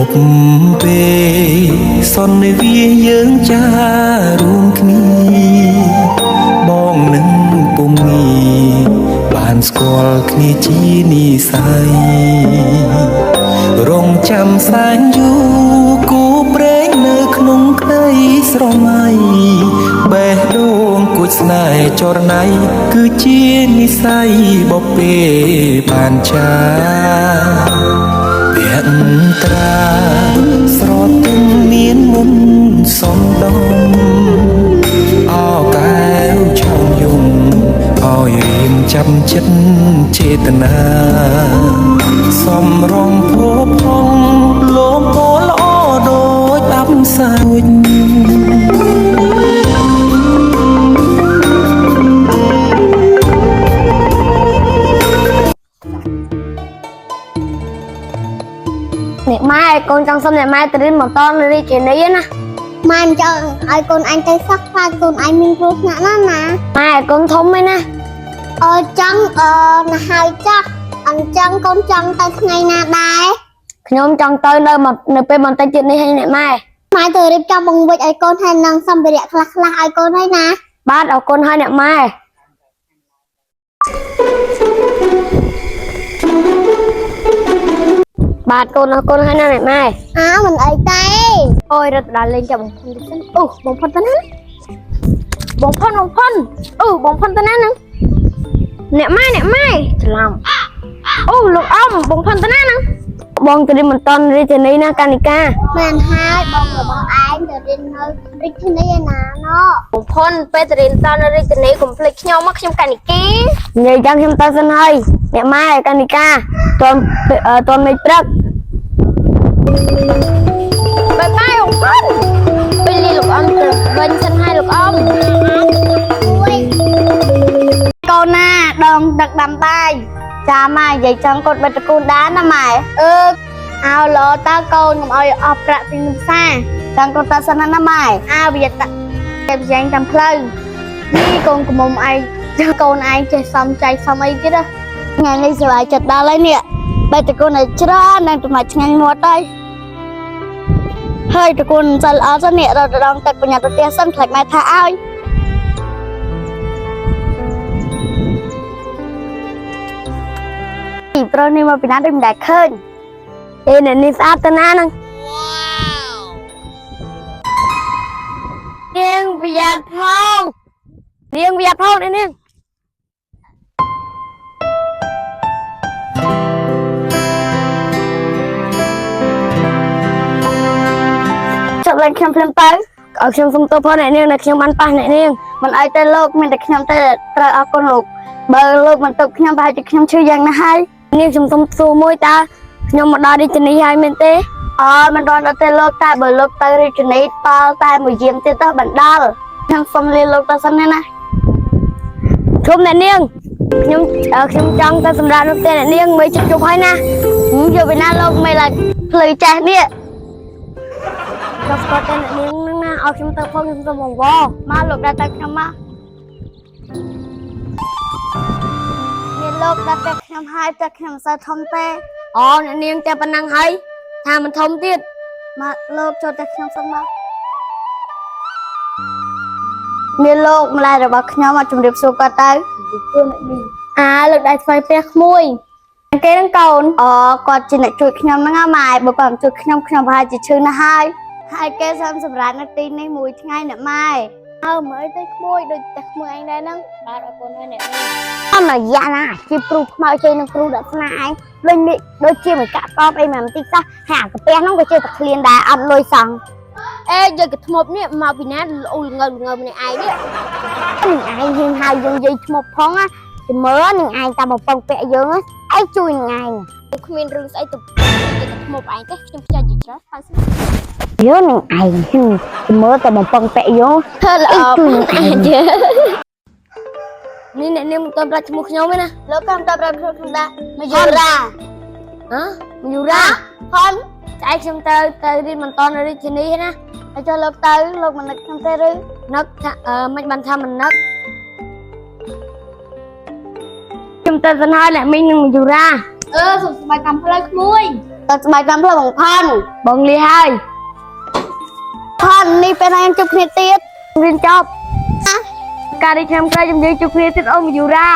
ប់ពេលសន្និវាយើងចារួមគ្នាបងនឹងពុំងីបានស្គាល់គ្នាជានិស័យរងចាំសែនយូរគូព្រេងនៅក្នុងក្តីស្រមៃបេះដូងគួចស្នេហ៍ចរណៃគឺជានិស័យបពេបានចាភត្រាស្រទន់មានមុនសំដំអោកែវឆោមយំឲ្យរៀងចាប់ចិត្តចេតនាសំរងភពផងលោកពោល្អដូចអាប់សាច់អ្នកម៉ែកូនចង់សុំអ្នកម៉ែទៅរៀនម៉ូតូនៅរាជធានីណាម៉ែមិនចង់ឲ្យកូនអញទៅសោះខ្លាចកូនអញមានគ្រោះថ្នាក់ណាម៉ែកូនធំឯណាចង់ណាហើយចាស់អញ្ចឹងកូនចង់ទៅថ្ងៃណាដែរខ្ញុំចង់ទៅនៅពេលបន្តិចទៀតនេះឲ្យអ្នកម៉ែទៅរៀបចំបង្វិចឲ្យកូនហើយនឹងសម្ភារៈខ្លះឲ្យកូនហើយណាបាទអរគុណហើយអ្នកម៉ែបាទកូនអរគុណហើយណាអ្នកម៉ែមិនអីទេអូយរត់ដល់លេងចាំបងផុនទៅសិនបងផុនទៅណាបងផុនបងផុនទៅណាហ្នឹងអ្នកម៉ែច្រឡំលោកអ៊ំបងផុនទៅណាហ្នឹងបងទៅរៀនមិនតន់រាជធានីណាកានិកាមែនហើយបងរបស់ឯងទៅរៀននៅរាជធានីឯណាណូបងផុនពេលទៅរៀនតន់នៅរាជធានីកុំភ្លេចខ្ញុំមកខ្ញុំកានិកានិយាយចាំខ្ញុំទៅសិនហើយអ្នកម៉ែកានិកាតន់មេឃព្រឹកបាយបាយបងផុនពេលលីលោកអ៊ំទៅវិញសិនហើយលោកអ៊ំកូនណាដងដឹកដាំបាយចាម៉ែនិយាយចង់កូនបិទតកូនដែរណាម៉ែអោឡតើកូនកុំឲ្យអស់ប្រាក់ពីនឹងផ្សារចង់កូនតើសិនណាម៉ែវាតាគេផ្សេងតាមផ្លូវនេះកូនកុំឯងកូនឯងចេះសំចៃសំអីទៀតថ្ងៃនេះសុបាយចិត្តដល់ហើយនេះបិទតកូនឲ្យច្រើននឹងទៅមកឆ្ងាញ់មាត់ហើយតកូនសិលអត់នេះរត់ដងទឹកបញ្ញាទៅផ្ទះសិនខ្លាចម៉ែថាឲ្យពីប្រុសនេះមកពីណាដូចមិនដែលឃើញអ្នកនេះស្អាតទៅណាហ្នឹងនាងប្រយ័ត្នផងនេះចាប់ឡើងខ្ញុំភ្លាមទៅឲ្យខ្ញុំសុំទោសផងអ្នកនាងដែលខ្ញុំបានប៉ះអ្នកនាងមិនឲ្យទៅលោកមានតែខ្ញុំទៅត្រូវអរគុណលោកបើលោកមិនទុកខ្ញុំប្រហែលជាខ្ញុំឈឺយ៉ាងណាស់ហើយនាងខ្ញុំសុំសួរមួយតើខ្ញុំមកដល់រាជធានីហើយមែនទេមិនដល់ទៅលោកតែបើលោកទៅរាជធានីដល់តែមួយយាមទៀតទៅបណ្ដាលខ្ញុំសុំលាលោកទៅសិនណាជុំអ្នកនាងខ្ញុំចង់ទៅសម្រាប់នៅផ្ទះអ្នកនាងមើលជប់ហើយណាយកពីណាលោកមិនឡើងភ្លឺចាស់នេះគាត់ស្គាល់តែអ្នកនាងហ្នឹងណាឲ្យខ្ញុំទៅផងខ្ញុំទៅបងមកលោកដាក់ទៅខ្ញុំមកមានលោកដាក់ទៅខ្ញុំហើយតែខ្ញុំមិនសូវធំទេអ្នកនាងតែប៉ុណ្ណឹងហើយថាមិនធំទៀតមកលោកចូលតែខ្ញុំសិនមកមានលោកម្លាយរបស់ខ្ញុំមកជម្រាបសួរគាត់ទៅលោកដៃស្វ័យផ្ទះក្មួយគេនឹងកូនគាត់ជាអ្នកជួយខ្ញុំហ្នឹងម៉ែបើគាត់មិនជួយខ្ញុំប្រហែលជាឈឺណាស់ហើយគេសម្រាប់នៅទីនេះមួយថ្ងៃអ្នកម៉ែមើលទៅក្មួយដូចតែក្មួយឯងដែរហ្នឹងបាទអរគុណហើយអ្នកនាងយ៉ាណាជាគ្រូខ្មៅជ័យនឹងគ្រូដាក់ស្នាឯងដូចជាមិនកាក់តបអីមិនតិចសោះហើយអាកាពះហ្នឹងក៏ជាតែឃ្លានដែរអត់លុយសោះយកកថ្មនេះមកពីណាអូល្ងើម្នាក់ឯងនេះនឹងឯងហ៊ានហៅយើងនិយាយថ្មផងណាទៅមើលនឹងឯងតាមបំពង់ពាក់យើងឯងជួយនឹងឯងគ្មានរឿងស្អីទៅថ្មឯងទេខ្ញុំខ្ចាច់យីច្រើនហើយយើងនឹងឯងហ៊ានទៅមើលតែបំពង់ពាក់យើងធ្វើល្អជួយនឹងឯងនេះអ្នកនាងមិនទាន់ប្រាប់ឈ្មោះខ្ញុំទេណាលោកកំតប្រាប់ខ្ញុំដាក់មកយូរ៉ាផនស្អែកខ្ញុំទៅរៀនបន្តនៅរាជធានីណាហើយចូលលោកទៅលោកមិននឹកខ្ញុំទេឬនឹកថាមិនបានថាមិននឹកខ្ញុំទៅសិនហើយអ្នកមីងនឹងយូរ៉ាសុខសប្បាយតាមផ្លូវក្មួយ តស្បែកតាមផ្លូវបងផាន់បងលីហើយផាន់នេះពេលណាជួបគ្នាទៀតរៀនចប់ការដែលខ្ញុំក្រោយជំនាញជួបគ្នាទៀតអូមយូរ៉ា